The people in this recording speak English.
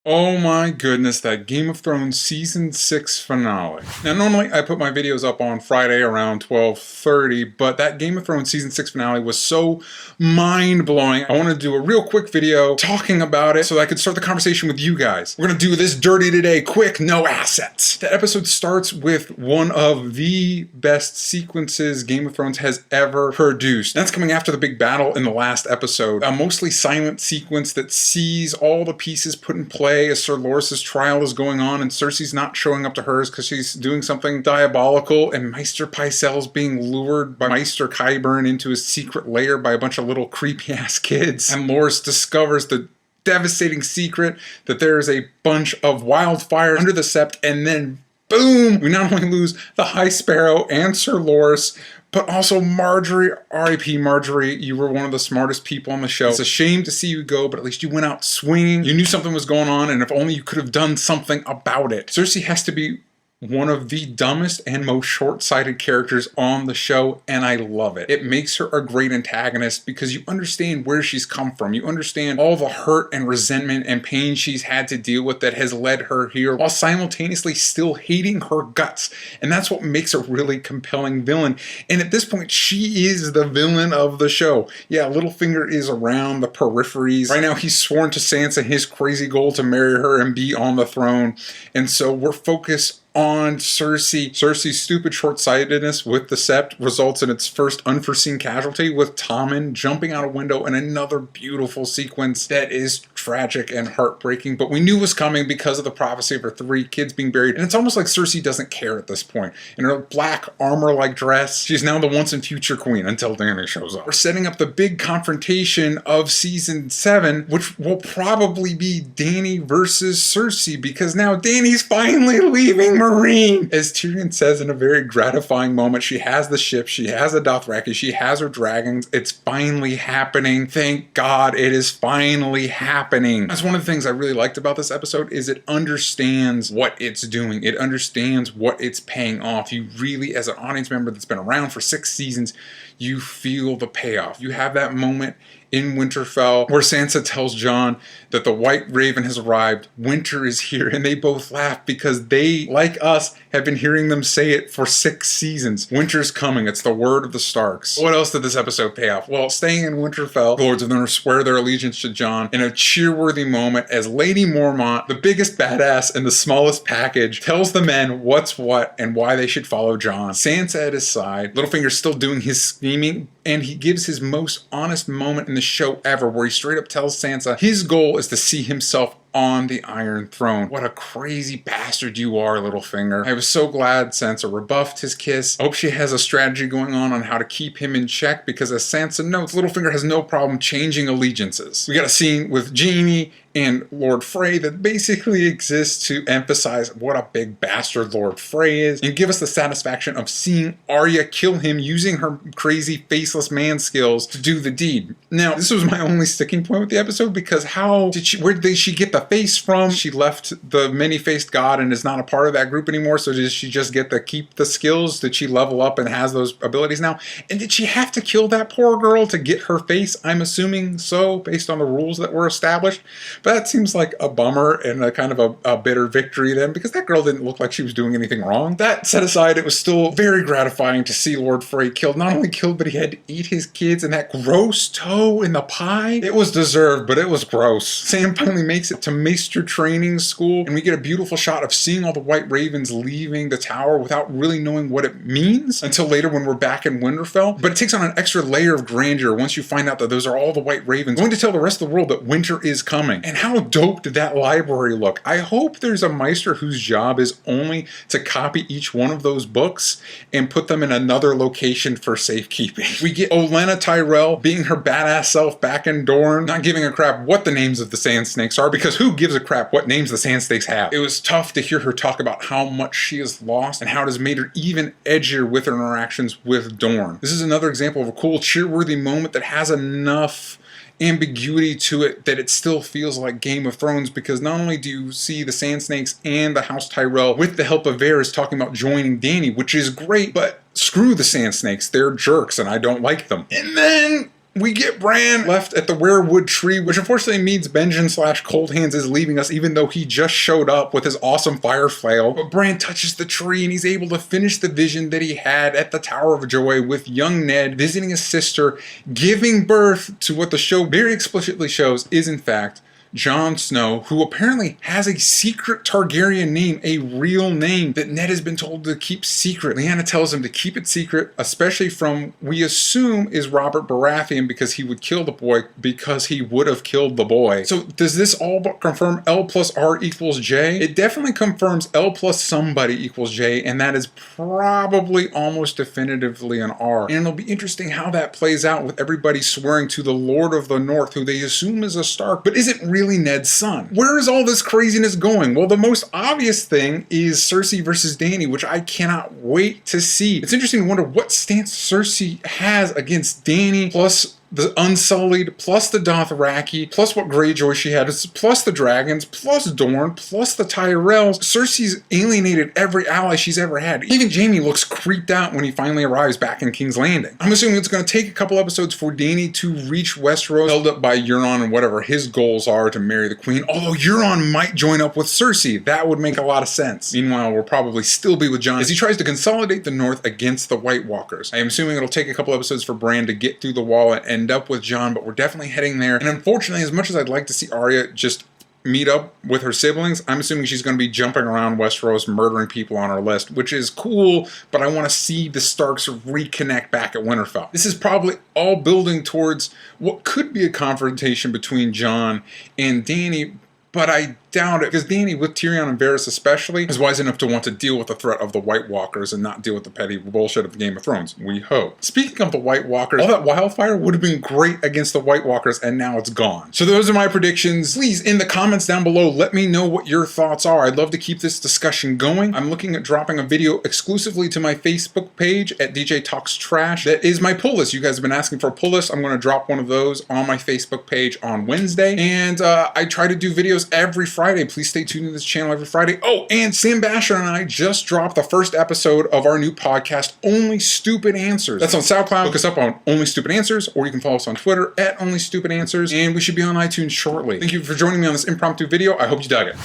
Oh my goodness, that Game of Thrones Season 6 finale. Now, normally I put my videos up on Friday around 12:30, but that Game of Thrones Season 6 finale was so mind-blowing. I wanted to do a real quick video talking about it so that I could start the conversation with you guys. We're gonna do this dirty today, quick, no assets. The episode starts with one of the best sequences Game of Thrones has ever produced. That's coming after the big battle in the last episode. A mostly silent sequence that sees all the pieces put in play as Sir Loris's trial is going on, and Cersei's not showing up to hers because she's doing something diabolical, and Maester Pycelle's being lured by Maester Qyburn into his secret lair by a bunch of little creepy-ass kids, and Loris discovers the devastating secret that there is a bunch of wildfire under the sept, and then boom! We not only lose the High Sparrow and Sir Loris, but also Marjorie. R.I.P. Marjorie, you were one of the smartest people on the show. It's a shame to see you go, but at least you went out swinging. You knew something was going on, and if only you could have done something about it. Cersei has to be one of the dumbest and most short-sighted characters on the show, and I love it. It makes her a great antagonist because you understand where she's come from. You understand all the hurt and resentment and pain she's had to deal with that has led her here, while simultaneously still hating her guts. And that's what makes a really compelling villain. And at this point, she is the villain of the show. Yeah, Littlefinger is around the peripheries. Right now, he's sworn to Sansa his crazy goal to marry her and be on the throne. And so we're focused on Cersei. Cersei's stupid short-sightedness with the sept results in its first unforeseen casualty, with Tommen jumping out a window in another beautiful sequence that is tragic and heartbreaking, but we knew was coming because of the prophecy of her 3 kids being buried. And it's almost like Cersei doesn't care at this point. In her black armor-like dress, she's now the once and future queen until Dany shows up. We're setting up the big confrontation of Season 7, which will probably be Dany versus Cersei, because now Dany's finally leaving Marine. As Tyrion says in a very gratifying moment, she has the ship, she has the Dothraki, she has her dragons. It's finally happening. Thank God it is finally happening. That's one of the things I really liked about this episode, is it understands what it's doing. It understands what it's paying off. You really, as an audience member that's been around for 6 seasons, you feel the payoff. You have that moment in Winterfell where Sansa tells Jon that the White Raven has arrived, winter is here, and they both laugh because they, like us, have been hearing them say it for 6 seasons. Winter's coming, it's the word of the Starks. What else did this episode pay off? Well, staying in Winterfell, the Lords of the North swear their allegiance to Jon in a cheer-worthy moment as Lady Mormont, the biggest badass in the smallest package, tells the men what's what and why they should follow Jon. Sansa at his side, Littlefinger's still doing his scheming, and he gives his most honest moment in the show ever, where he straight up tells Sansa his goal is to see himself on the Iron Throne. What a crazy bastard you are, Littlefinger. I was so glad Sansa rebuffed his kiss. I hope she has a strategy going on how to keep him in check, because as Sansa notes, Littlefinger has no problem changing allegiances. We got a scene with Jaime and Lord Frey that basically exists to emphasize what a big bastard Lord Frey is, and give us the satisfaction of seeing Arya kill him using her crazy faceless man skills to do the deed. Now, this was my only sticking point with the episode, because where did she get the face from? She left the many-faced god and is not a part of that group anymore, so did she just get to keep the skills? Did she level up and has those abilities now? And did she have to kill that poor girl to get her face? I'm assuming so, based on the rules that were established. But that seems like a bummer and a kind of a bitter victory then, because that girl didn't look like she was doing anything wrong. That set aside, it was still very gratifying to see Lord Frey killed. Not only killed, but he had to eat his kids, and that gross toe in the pie. It was deserved, but it was gross. Sam finally makes it to Maester Training School, and we get a beautiful shot of seeing all the White Ravens leaving the tower without really knowing what it means until later when we're back in Winterfell. But it takes on an extra layer of grandeur once you find out that those are all the White Ravens going to tell the rest of the world that winter is coming. And how dope did that library look? I hope there's a Maester whose job is only to copy each one of those books and put them in another location for safekeeping. We get Olenna Tyrell being her badass self back in Dorne, not giving a crap what the names of the Sand Snakes are, because who gives a crap what names the Sand Snakes have? It was tough to hear her talk about how much she has lost and how it has made her even edgier with her interactions with Dorne. This is another example of a cool cheer-worthy moment that has enough ambiguity to it that it still feels like Game of Thrones, because not only do you see the Sand Snakes and the House Tyrell with the help of Varys talking about joining Dany, which is great, but screw the Sand Snakes, they're jerks and I don't like them. And then we get Bran left at the weirwood tree, which unfortunately means Benjen / Cold Hands is leaving us, even though he just showed up with his awesome fire flail. But Bran touches the tree and he's able to finish the vision that he had at the Tower of Joy with young Ned visiting his sister, giving birth to what the show very explicitly shows is in fact Jon Snow, who apparently has a secret Targaryen name, a real name that Ned has been told to keep secret. Lyanna tells him to keep it secret, especially from, we assume, is Robert Baratheon, because he would kill the boy, because he would have killed the boy. So does this all but confirm L plus R equals J? It definitely confirms L plus somebody equals J, and that is probably almost definitively an R. And it'll be interesting how that plays out with everybody swearing to the Lord of the North, who they assume is a Stark, but isn't really Ned's son. Where is all this craziness going? Well, the most obvious thing is Cersei versus Dany, which I cannot wait to see. It's interesting to wonder what stance Cersei has against Dany, plus the Unsullied, plus the Dothraki, plus what Greyjoy she had, plus the dragons, plus Dorne, plus the Tyrells. Cersei's alienated every ally she's ever had. Even Jaime looks creeped out when he finally arrives back in King's Landing. I'm assuming it's going to take a couple episodes for Dany to reach Westeros, held up by Euron and whatever his goals are to marry the queen, although Euron might join up with Cersei. That would make a lot of sense. Meanwhile, we'll probably still be with Jon as he tries to consolidate the North against the White Walkers. I am assuming it'll take a couple episodes for Bran to get through the wall and end up with Jon, but we're definitely heading there. And unfortunately, as much as I'd like to see Arya just meet up with her siblings, I'm assuming she's going to be jumping around Westeros, murdering people on her list, which is cool, but I want to see the Starks reconnect back at Winterfell. This is probably all building towards what could be a confrontation between Jon and Dany, but I doubt it, because Dany, with Tyrion and Varys especially, is wise enough to want to deal with the threat of the White Walkers and not deal with the petty bullshit of Game of Thrones. We hope. Speaking of the White Walkers, all that wildfire would have been great against the White Walkers, and now it's gone. So those are my predictions. Please, in the comments down below, let me know what your thoughts are. I'd love to keep this discussion going. I'm looking at dropping a video exclusively to my Facebook page at DJ Talks Trash. That is my pull list. You guys have been asking for a pull list. I'm going to drop one of those on my Facebook page on Wednesday. And I try to do videos every Friday. Please stay tuned to this channel every Friday. Oh, and Sam Basher and I just dropped the first episode of our new podcast, Only Stupid Answers. That's on SoundCloud. Look us up on Only Stupid Answers, or you can follow us on Twitter at Only Stupid Answers, and we should be on iTunes shortly. Thank you for joining me on this impromptu video. I hope you dug it.